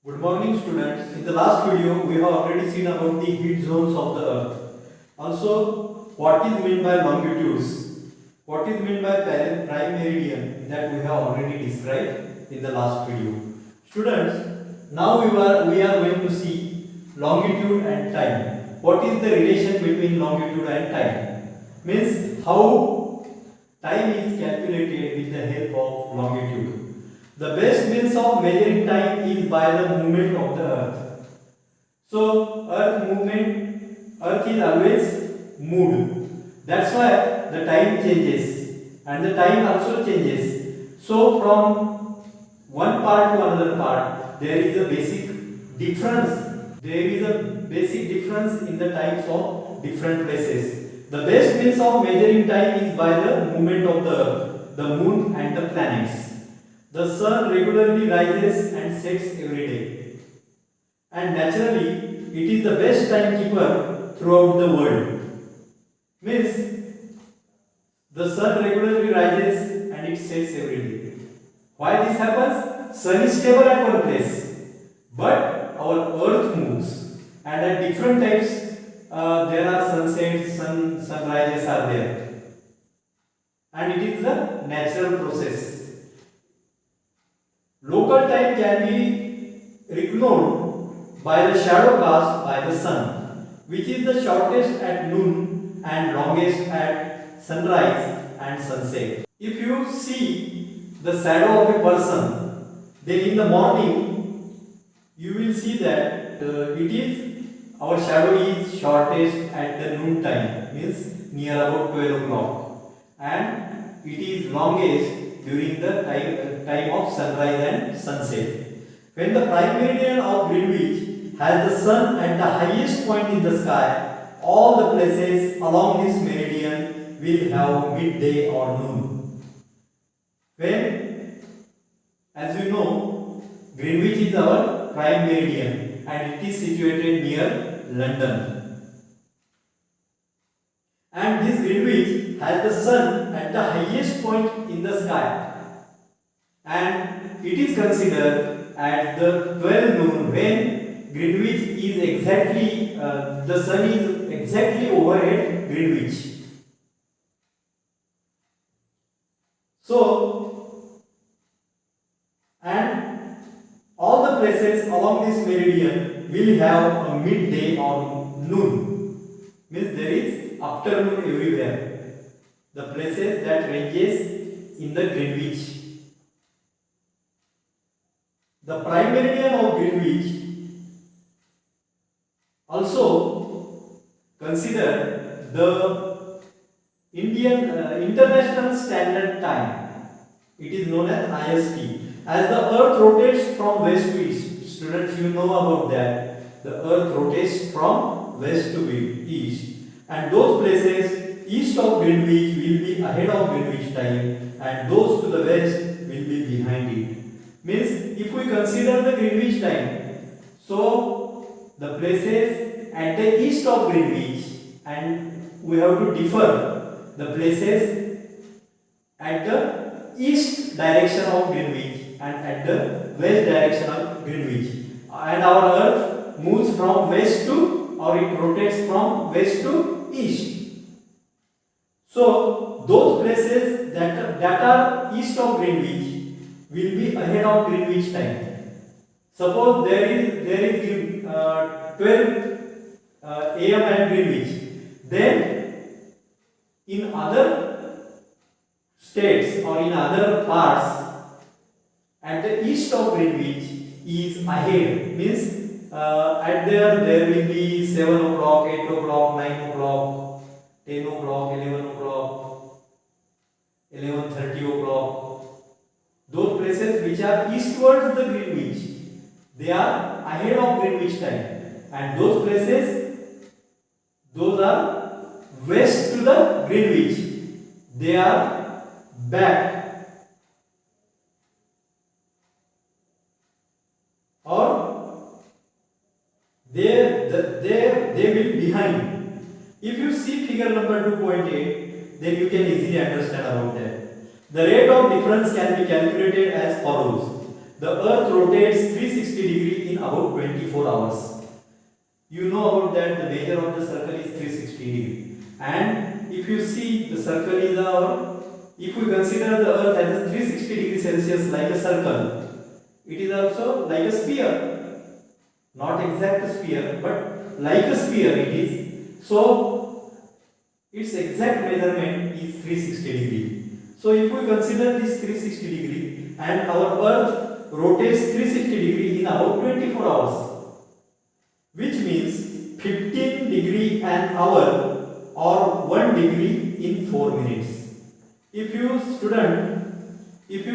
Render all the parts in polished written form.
Good morning students. In the last video we have already seen about the heat zones of the earth. Also what is meant by longitudes, what is meant by prime meridian, that we have already described in the last video. Students, now we are going to see longitude and time. What is the relation between longitude and time? Means how time is calculated with the help of longitude. The best means of measuring time is by the movement of the earth. So earth is always moved. That's why the time changes and the time also changes. So from one part to another part there is a basic difference. There is a basic difference in the times of different places. The best means of measuring time is by the movement of the earth, the moon and the planets. The sun regularly rises and sets every day. And naturally, it is the best timekeeper throughout the world. Means, the sun regularly rises and it sets every day. Why this happens? Sun is stable at one place, but our earth moves. And at different times, there are sunsets, sunrises are there. And it is a natural process. Local time can be reckoned by the shadow cast by the sun, which is the shortest at noon and longest at sunrise and sunset. If you see the shadow of a person, then in the morning you will see that our shadow is shortest at the noon time, means near about 12 o'clock, and it is longest during the time of sunrise and sunset. When the prime meridian of Greenwich has the sun at the highest point in the sky, all the places along this meridian will have midday or noon. When, as you know, Greenwich is our prime meridian and it is situated near London. And this Greenwich has the sun at the highest point in the sky, and it is considered at the 12 noon when Greenwich is exactly the sun is exactly overhead Greenwich. So, and all the places along this meridian will have a midday or noon, means there is afternoon everywhere. The places that ranges in the Greenwich. The prime meridian of Greenwich also consider the International Standard Time. It is known as IST. As the earth rotates from west to east, students, you know about that. The earth rotates from west to east, and those places east of Greenwich will be ahead of Greenwich time and those to the west will be behind it. Means if we consider the Greenwich time, so the places at the east of Greenwich, and we have to differ the places at the east direction of Greenwich and at the west direction of Greenwich, and our earth moves from west to, or it rotates from west to east. So those places that are east of Greenwich will be ahead of Greenwich time. Suppose there is 12 a.m. at Greenwich, then in other states or in other parts at the east of Greenwich is ahead, means at there will be 7 o'clock, 8 o'clock, 9 o'clock, 10 o'clock, 11 o'clock, 11:30 o'clock. Those places which are eastwards the Greenwich, they are ahead of Greenwich time, and those places, those are west to the Greenwich, they are back, or they will behind. If you see figure number 2.8, then you can easily understand about that. The rate of difference can be calculated as follows. The earth rotates 360 degrees in about 24 hours. You know about that the measure of the circle is 360 degree. And if you see the circle is if we consider the earth as a 360 degree Celsius like a circle, it is also like a sphere. Not exact sphere, but like a sphere it is. So its exact measurement is 360 degree. So if we consider this 360 degree and our earth rotates 360 degree in about 24 hours, which means 15 degree an hour or 1 degree in 4 minutes. If you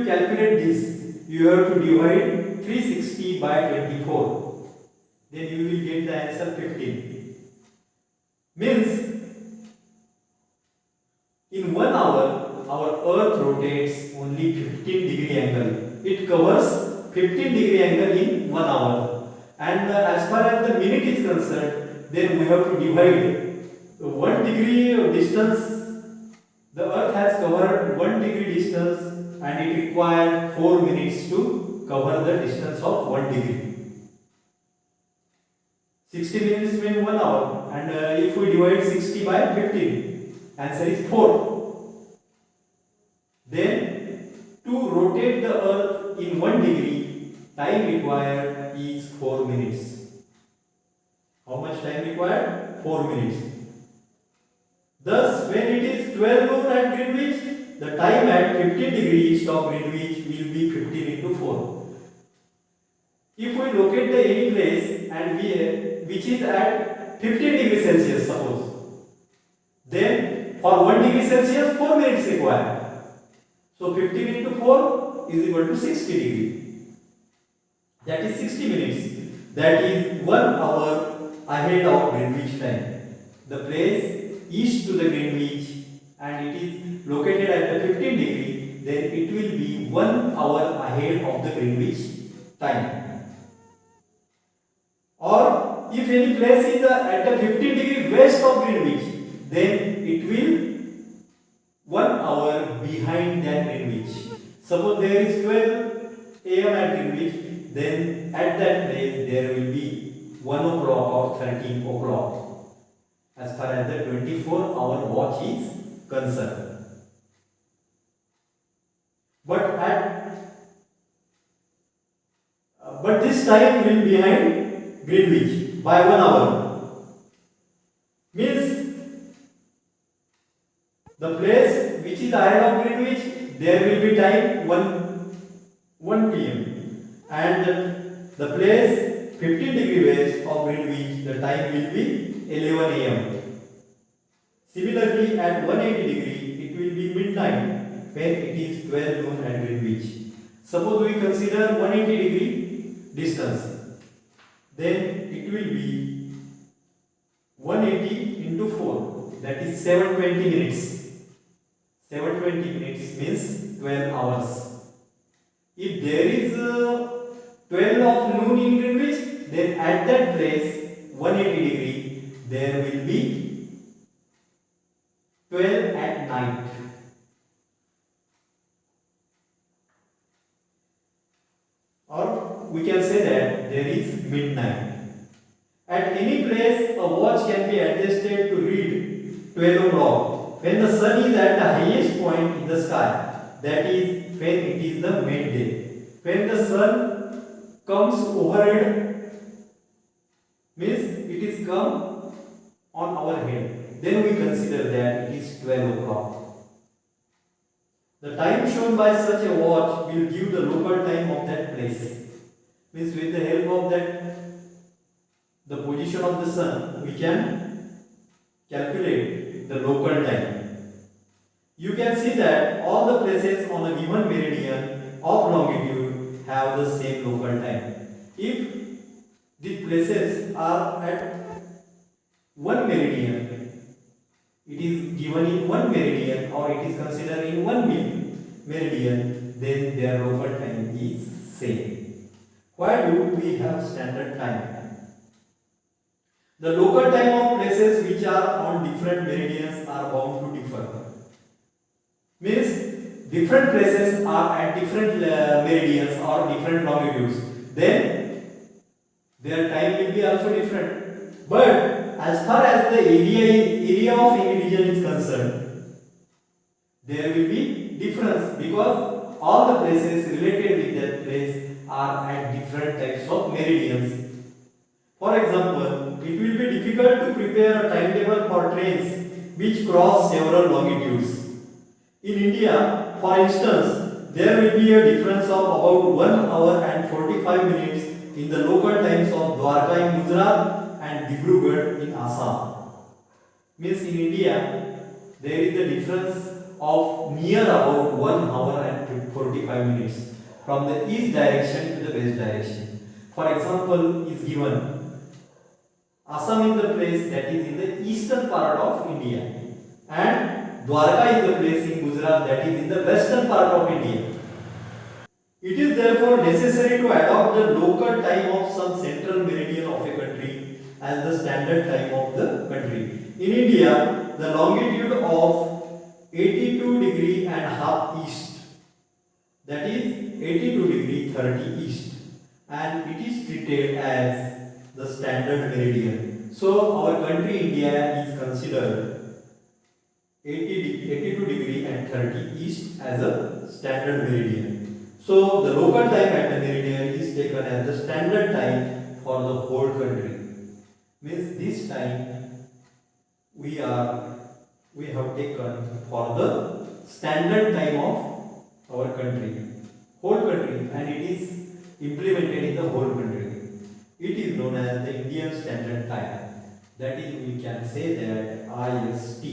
calculate this, you have to divide 360 by 24. Then you will get the answer 15. Means in 1 hour, our earth rotates only 15 degree angle. It covers 15 degree angle in 1 hour. And as far as the minute is concerned, then we have to divide 1 degree distance. The earth has covered 1 degree distance and it requires 4 minutes to cover the distance of 1 degree. 60 minutes means 1 hour, and if we divide 60 by 15, answer is 4. Then to rotate the earth in 1 degree, time required is 4 minutes. How much time required? 4 minutes. Thus, when it is 12 noon at Greenwich, the time at 15 degree east of Greenwich will be 15 into 4. If we locate the any place and which is at 15 degree Celsius, suppose, then for 1 degree Celsius 4 minutes required. So 15 into 4 is equal to 60 degree. That is 60 minutes. That is 1 hour ahead of Greenwich time. The place east to the Greenwich and it is located at the 15 degree, then it will be 1 hour ahead of the Greenwich time. Or if any place is at the 15 degree west of Greenwich, then it will 1 hour behind that Greenwich. Suppose there is 12 am at Greenwich, then at that place there will be 1 o'clock or 13 o'clock as far as the 24-hour watch is concerned. But this time will be behind Greenwich by 1 hour. Means the place which is ahead of Greenwich, there will be time 1 p.m. and the place 15 degree west of Greenwich, the time will be 11 a.m. Similarly, at 180 degree, it will be midnight when it is 12 noon at Greenwich. Suppose we consider 180 degree distance, then it will be 180 into 4, that is 720 minutes. 720 minutes means 12 hours. If there is 12 of noon in Greenwich, then at that place 180 degree, there will be 12 at night. Or we can say that there is midnight. At any place, a watch can be adjusted to read 12 o'clock when the sun is at the highest point in the sky, that is when it is the midday. When the sun comes overhead, means it is come on our head, then we consider that it is 12 o'clock. The time shown by such a watch will give the local time of that place. Means with the help of that, the position of the sun, we can calculate the local time. You can see that all the places on a given meridian of longitude have the same local time. If the places are at one meridian, it is given in one meridian or it is considered in one meridian, then their local time is same. Why do we have standard time? The local time of places which are on different meridians are bound to differ. Means different places are at different meridians or different longitudes. Then their time will be also different. But as far as the area of any region is concerned, there will be difference because all the places related with that place are at different types of meridians. For example, it will be difficult to prepare a timetable for trains which cross several longitudes. In India, for instance, there will be a difference of about 1 hour and 45 minutes in the local times of Dwarka in Gujarat and Dibrugarh in Assam. Means in India, there is a difference of near about 1 hour and 45 minutes from the east direction to the west direction. For example, is given Assam is the place that is in the eastern part of India and Dwarka is the place in Gujarat that is in the western part of India. It is therefore necessary to adopt the local time of some central meridian of a country as the standard time of the country. In India, the longitude of 82 degree and half east, that is 82 degree 30 east, and it is treated as the standard meridian. So our country India is considered 82 degree and 30 east as a standard meridian. So the local time at the meridian is taken as the standard time for the whole country. Means this time we have taken for the standard time of our country, whole country, and it is implemented in the whole country. It is known as the Indian Standard Time. That is, we can say that IST.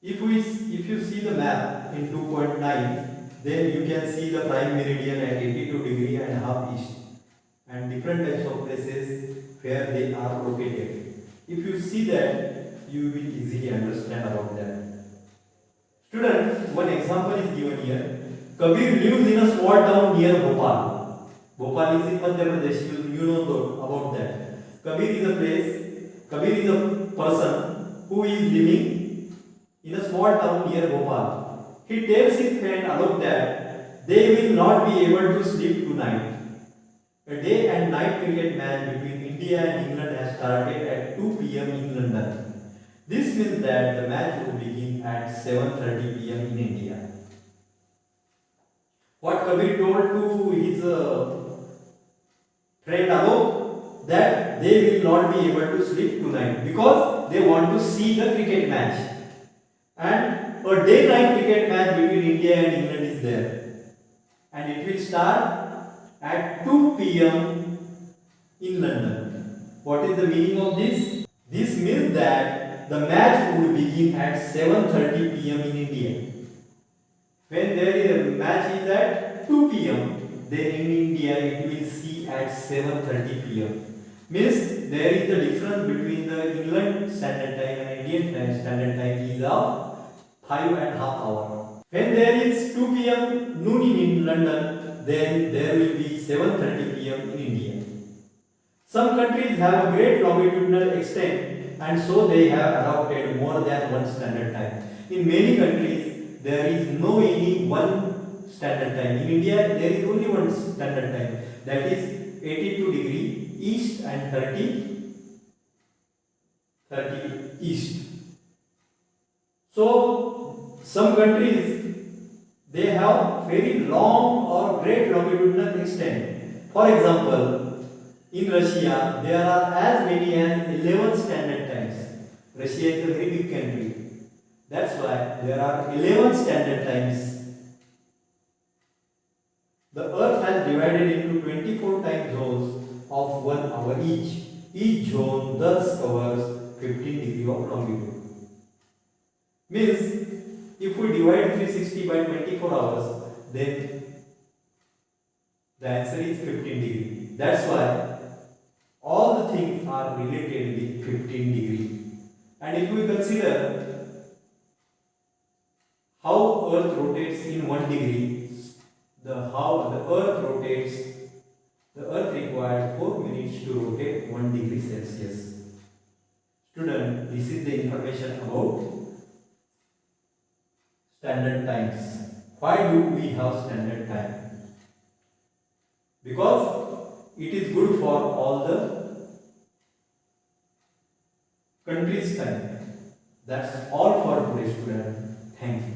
If you see the map in 2.9, then you can see the prime meridian at 82 degree and half east, and different types of places where they are located. If you see that, you will easily understand about that. Students, one example is given here. Kabir lives in a small town near Bhopal. Bhopal is in Madhya Pradesh. You know about that. Kabir is a person who is living in a small town near Bhopal. He tells his friend Alok that they will not be able to sleep tonight. A day and night cricket match between India and England has started at 2 p.m. in London. This means that the match will begin at 7:30 p.m. in India. What Kabir told to his friend Alok, that they will not be able to sleep tonight because they want to see the cricket match. And a day-night cricket match between India and England is there. And it will start at 2 p.m. in London. What is the meaning of this? This means that the match would begin at 7:30 p.m. in India. When there is a match is at 2 p.m., then in India it will see at 7:30 p.m. Means there is the difference between the England standard time and Indian standard time is of 5.5 hours. When there is 2 p.m. noon in London, then there will be 7:30 p.m. in India. Some countries have a great longitudinal extent and so they have adopted more than one standard time. In many countries, there is no any one standard time. In India, there is only one standard time, that is 82 degree east and 30 east. So some countries, they have very long or great longitudinal extent. For example, in Russia, there are as many as 11 standard times. Russia is a very big country. That's why there are 11 standard times. The earth has divided into 24 time zones of 1 hour each. Each zone thus covers 15 degrees of longitude. Means, if we divide 360 by 24 hours, then the answer is 15 degrees. That's why all the things are related with 15 degrees. And if we consider how earth rotates in 1 degree, how the earth rotates, the earth required 4 minutes to rotate 1 degree Celsius. Student, this is the information about standard times. Why do we have standard time? Because it is good for all the country's time. That's all for today, student. Thank you.